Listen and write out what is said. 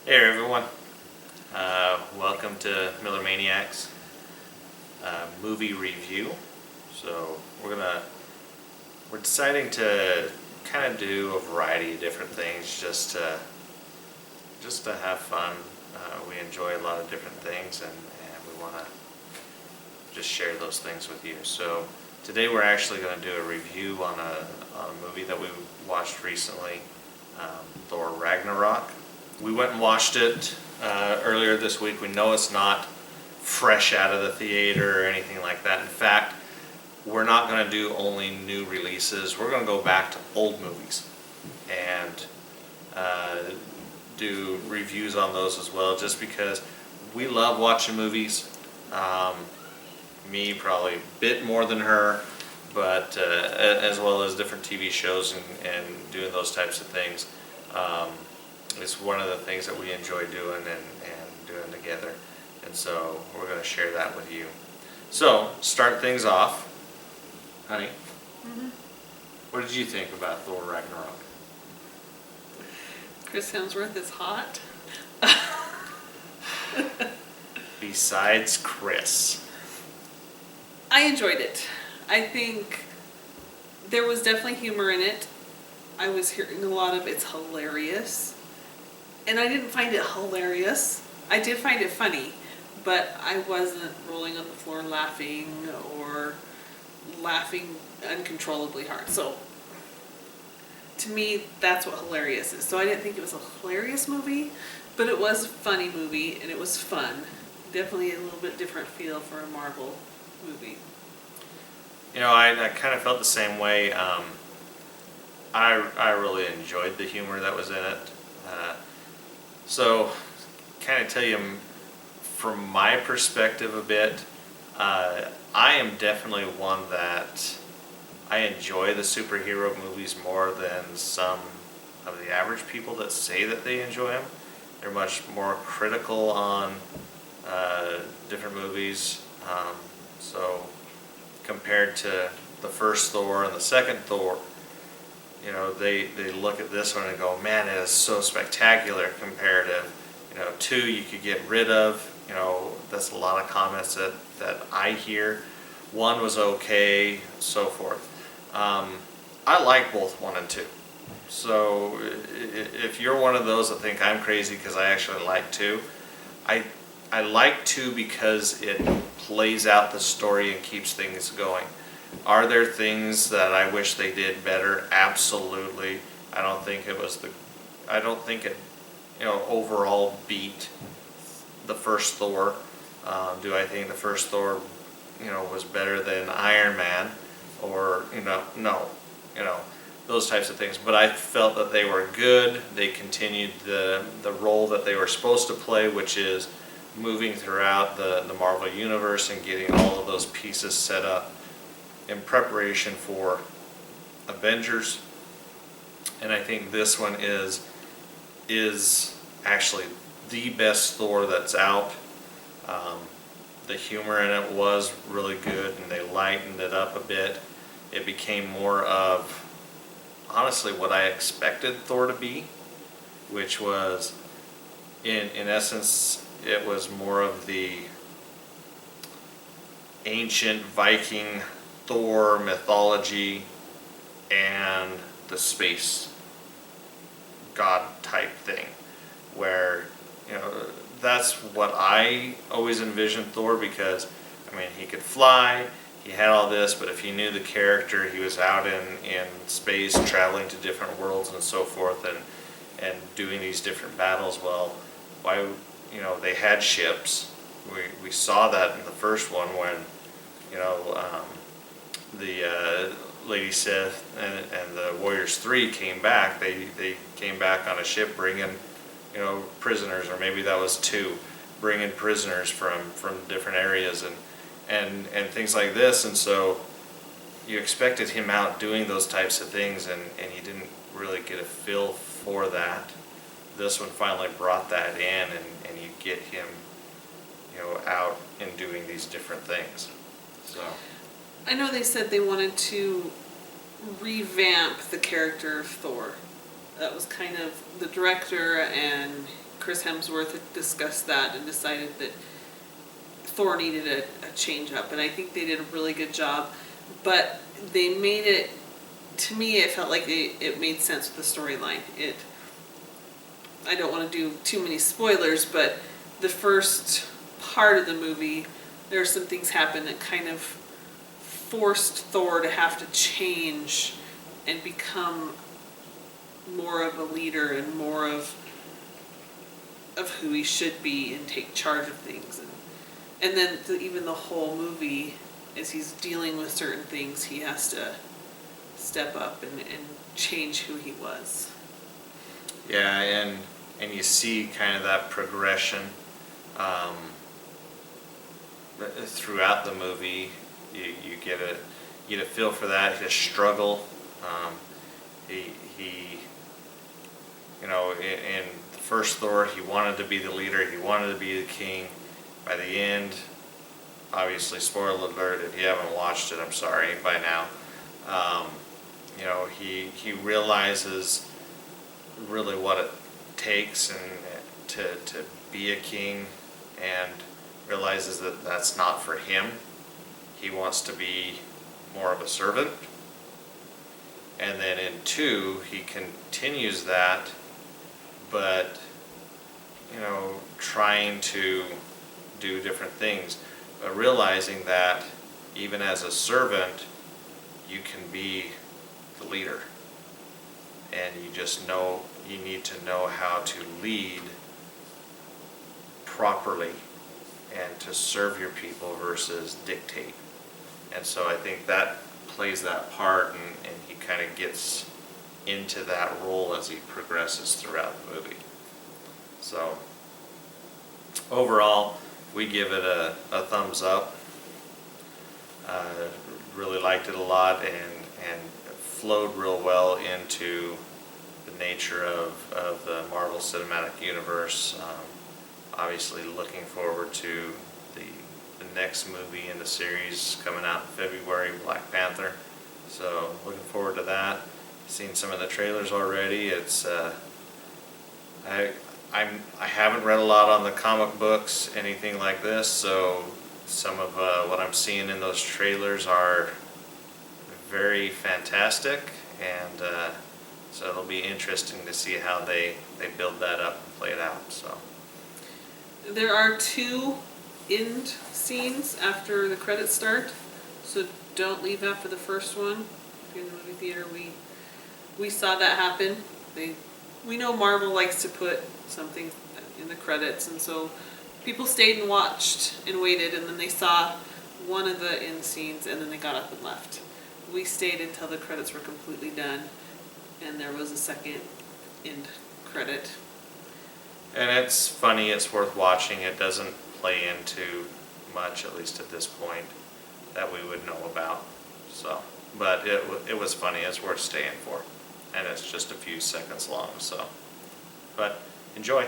Hey everyone, welcome to Miller Maniacs movie review. So we're deciding to kind of do a variety of different things just to have fun. We enjoy a lot of different things and we want to just share those things with you. So today we're actually going to do a review on a movie that we watched recently, Thor Ragnarok. We went and watched it earlier this week. We know it's not fresh out of the theater or anything like that. In fact, we're not going to do only new releases. We're going to go back to old movies and do reviews on those as well, just because we love watching movies. Me probably a bit more than her, but as well as different TV shows and doing those types of things. It's one of the things that we enjoy doing and doing together. And so we're going to share that with you. So, start things off. Honey, what did you think about Thor Ragnarok? Chris Hemsworth is hot. Besides Chris. I enjoyed it. I think there was definitely humor in it. I was hearing a lot of it's hilarious. And I didn't find it hilarious. I did find it funny, but I wasn't rolling on the floor laughing or laughing uncontrollably hard. So to me, that's what hilarious is. So I didn't think it was a hilarious movie, but it was a funny movie and it was fun. Definitely a little bit different feel for a Marvel movie. You know, I kind of felt the same way. I really enjoyed the humor that was in it. So, kind of tell you from my perspective a bit, I am definitely one that I enjoy the superhero movies more than some of the average people that say that they enjoy them. They're much more critical on different movies. So, compared to the first Thor and the second Thor, you know, they look at this one and go, man, it is so spectacular compared to, two you could get rid of. You know, that's a lot of comments that I hear. One was okay, so forth. I like both 1 and 2. So if you're one of those that think I'm crazy because I actually like 2, I like 2 because it plays out the story and keeps things going. Are there things that I wish they did better? Absolutely. I don't think it overall beat the first Thor. Do I think the first Thor, was better than Iron Man? Or, no. Those types of things. But I felt that they were good. They continued the role that they were supposed to play, which is moving throughout the Marvel Universe and getting all of those pieces set up in preparation for Avengers. And I think this one is actually the best Thor that's out. The humor in it was really good and they lightened it up a bit. It became more of, honestly, what I expected Thor to be, which was, in essence, it was more of the ancient Viking Thor mythology and the space god type thing, where that's what I always envisioned Thor, because he could fly, he had all this, but if you knew the character, he was out in space traveling to different worlds and so forth and doing these different battles. Well, why, they had ships. We saw that in the first one when the Lady Sith and the Warriors 3 came back. They came back on a ship bringing, prisoners, or maybe that was 2, bringing prisoners from different areas and things like this. And so you expected him out doing those types of things, and you didn't really get a feel for that. This one finally brought that in, and you get him, out and doing these different things. So I know they said they wanted to revamp the character of Thor. That was kind of the director and Chris Hemsworth had discussed that and decided that Thor needed a change up, and I think they did a really good job. But they made it, to me, it felt like it made sense with the storyline. I don't want to do too many spoilers, but the first part of the movie, there are some things happen that kind of forced Thor to have to change and become more of a leader and more of who he should be and take charge of things. And then even the whole movie, as he's dealing with certain things, he has to step up and change who he was. Yeah, and you see kind of that progression throughout the movie. You get a feel for that, his struggle. He you know, in the first Thor, he wanted to be the leader, he wanted to be the king. By the end, obviously, spoiler alert, if you haven't watched it, I'm sorry, by now. You know, he realizes really what it takes and to be a king, and realizes that that's not for him. He wants to be more of a servant. And then in 2, he continues that, but, you know, trying to do different things, but realizing that even as a servant, you can be the leader. And you just know, you need to know how to lead properly and to serve your people versus dictate. And so I think that plays that part, and he kind of gets into that role as he progresses throughout the movie. So overall, we give it a thumbs up. Really liked it a lot, and flowed real well into the nature of the Marvel Cinematic Universe. Obviously looking forward to the next movie in the series coming out in February, Black Panther. So looking forward to that. Seen some of the trailers already. It's I haven't read a lot on the comic books, anything like this, so some of what I'm seeing in those trailers are very fantastic, and so it'll be interesting to see how they build that up and play it out. So There are 2 end scenes after the credits start, so don't leave after the first one. If you're in the movie theater, we saw that happen. We know Marvel likes to put something in the credits, and so people stayed and watched and waited, and then they saw one of the end scenes, and then they got up and left. We stayed until the credits were completely done, and there was a second end credit. And it's funny, it's worth watching. It doesn't play into much, at least at this point, that we would know about. So, but it was funny. It's worth staying for, and it's just a few seconds long. So, but enjoy.